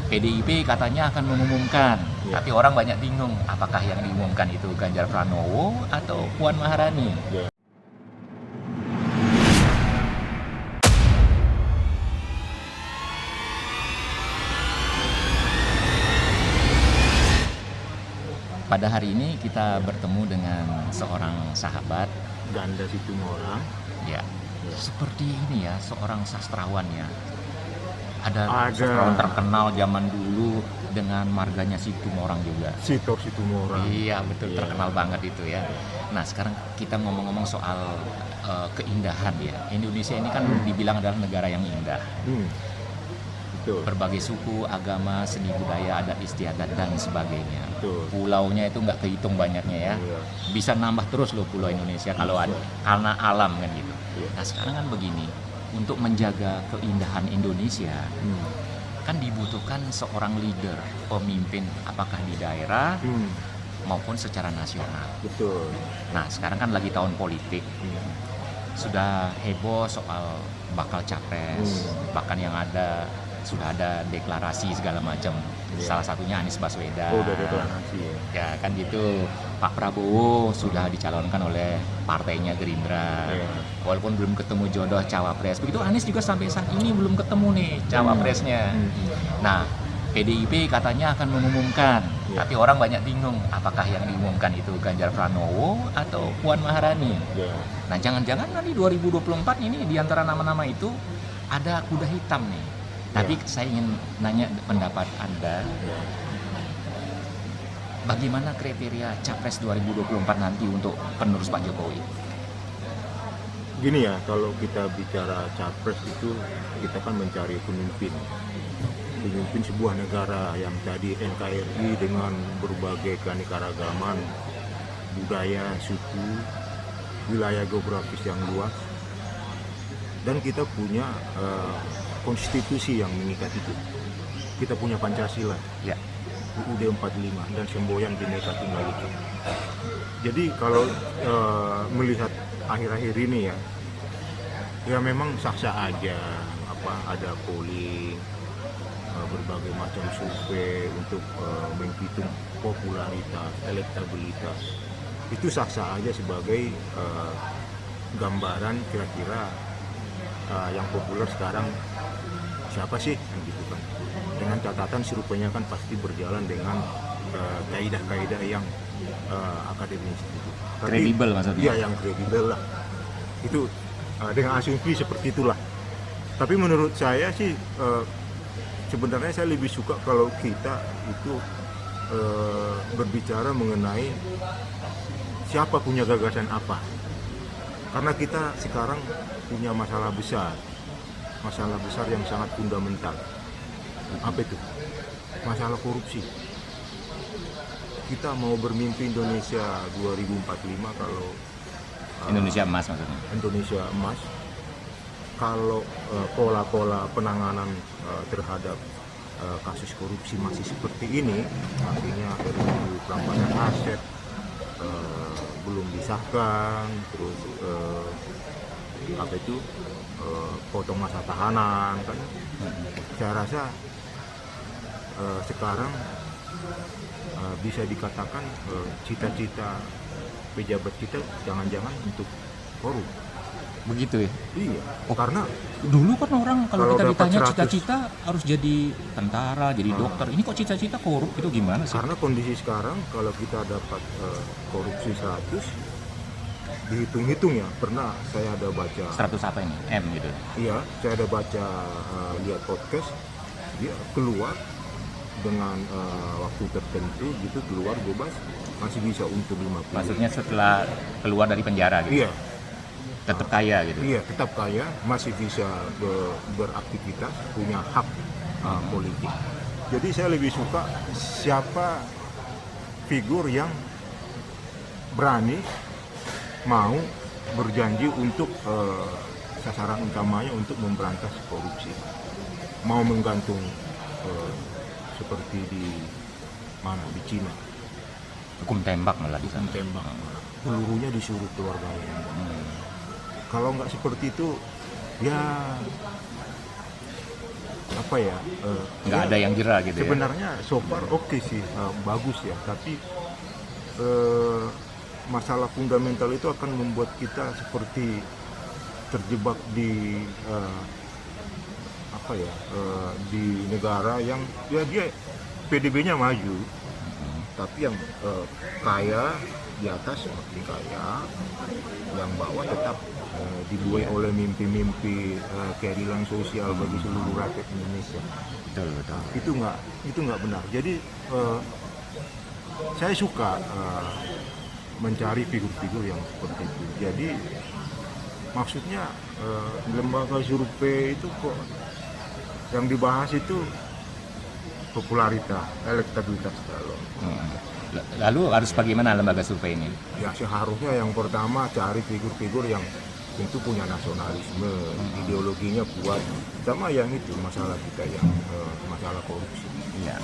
PDIP katanya akan mengumumkan, tapi orang banyak bingung apakah yang diumumkan itu Ganjar Pranowo atau Puan Maharani. Pada hari ini kita bertemu dengan seorang sahabat, Ganda Situmorang. ya, seperti ini ya, seorang sastrawan ya. Ada sastrawan terkenal zaman dulu dengan marganya Situmorang juga. Sitor Situmorang. Iya betul, terkenal banget itu ya. Nah sekarang kita ngomong-ngomong soal keindahan ya. Indonesia ini kan dibilang adalah negara yang indah. Betul. Berbagai suku, agama, seni budaya, adat istiadat dan sebagainya. Betul. Pulaunya itu nggak kehitung banyaknya ya. Iya. Bisa nambah terus loh pulau Indonesia kalau ada karena alam kan gitu. Iya. Nah sekarang kan begini, untuk menjaga keindahan Indonesia kan dibutuhkan seorang leader, pemimpin apakah di daerah maupun secara nasional. Betul. Nah sekarang kan lagi tahun politik, sudah heboh soal bakal capres, bahkan yang ada sudah ada deklarasi segala macam. Salah satunya Anies Baswedan. Oh, udah deklarasi ya. Ya kan gitu. Pak Prabowo sudah dicalonkan oleh partainya Gerindra. Walaupun belum ketemu jodoh cawapres. Begitu Anies juga sampai saat ini belum ketemu nih cawapresnya. Nah, PDIP katanya akan mengumumkan. Tapi orang banyak bingung apakah yang diumumkan itu Ganjar Pranowo atau Puan Maharani. Nah, jangan-jangan nanti 2024 ini di antara nama-nama itu ada kuda hitam nih. Tapi saya ingin nanya pendapat Anda, bagaimana kriteria Capres 2024 nanti untuk penerus Pak Jokowi? Gini ya, kalau kita bicara Capres itu, kita kan mencari pemimpin sebuah negara yang tadi NKRI dengan berbagai keanekaragaman, budaya, suku, wilayah geografis yang luas, dan kita punya konstitusi yang mengikat itu. Kita punya Pancasila, UUD 45 dan semboyan Bhinneka Tunggal Ika. Jadi kalau melihat akhir-akhir ini ya memang sah-sah aja, ada polling, berbagai macam survei untuk menghitung popularitas, elektabilitas. Itu sah-sah aja sebagai gambaran kira-kira yang populer sekarang siapa sih gitu kan. Dengan catatan surveinya kan pasti berjalan dengan kaidah-kaidah yang akademis gitu. Kredibel maksudnya? Iya, yang kredibel lah. Itu dengan asumsi seperti itulah. Tapi menurut saya sih sebenarnya saya lebih suka kalau kita itu berbicara mengenai siapa punya gagasan apa. Karena kita sekarang punya masalah besar yang sangat fundamental. Apa itu? Masalah korupsi. Kita mau bermimpi Indonesia 2045 kalau Indonesia emas maksudnya? Indonesia emas, kalau pola-pola penanganan terhadap kasus korupsi masih seperti ini, artinya RUU perampasan aset belum disahkan, terus potong masa tahanan kan. Saya rasa sekarang bisa dikatakan cita-cita pejabat kita jangan-jangan untuk korup. Begitu ya? Iya. Karena dulu kan orang kalau kita ditanya 100, cita-cita harus jadi tentara, jadi dokter. Ini kok cita-cita korup, itu gimana sih? Karena kondisi sekarang kalau kita dapat korupsi 100, dihitung-hitung ya, pernah saya ada baca 100 apa ini? M gitu? Iya, saya ada baca, lihat podcast, dia keluar dengan waktu tertentu gitu, keluar bebas, masih bisa untung 50. Maksudnya setelah keluar dari penjara gitu? Iya. Tetap kaya gitu? Iya, tetap kaya, masih bisa beraktivitas, punya hak politik. Jadi saya lebih suka siapa figur yang berani mau berjanji untuk sasaran utamanya untuk memberantas korupsi, mau menggantung seperti di Cina, Hukum tembak malah di sana. tembak, pelurunya disuruh keluarganya. Kalau nggak seperti itu, ya apa ya? Nggak ya, ada yang jera gitu ya. sebenarnya so far oke sih, bagus ya. Tapi masalah fundamental itu akan membuat kita seperti terjebak di apa ya? Di negara yang ya dia PDB-nya maju, tapi yang kaya di atas semakin kaya, yang bawah tetap dibuai oleh mimpi-mimpi keadilan sosial bagi seluruh rakyat Indonesia. Betul, betul. Itu nggak benar. Jadi saya suka mencari figur-figur yang seperti itu. Jadi maksudnya lembaga survei itu kok yang dibahas itu popularitas, elektabilitas calon. Lalu harus bagaimana lembaga survei ini? Ya seharusnya yang pertama cari figur-figur yang tentu punya nasionalisme, ideologinya kuat, sama yang itu masalah kita yang masalah korupsi. Iya.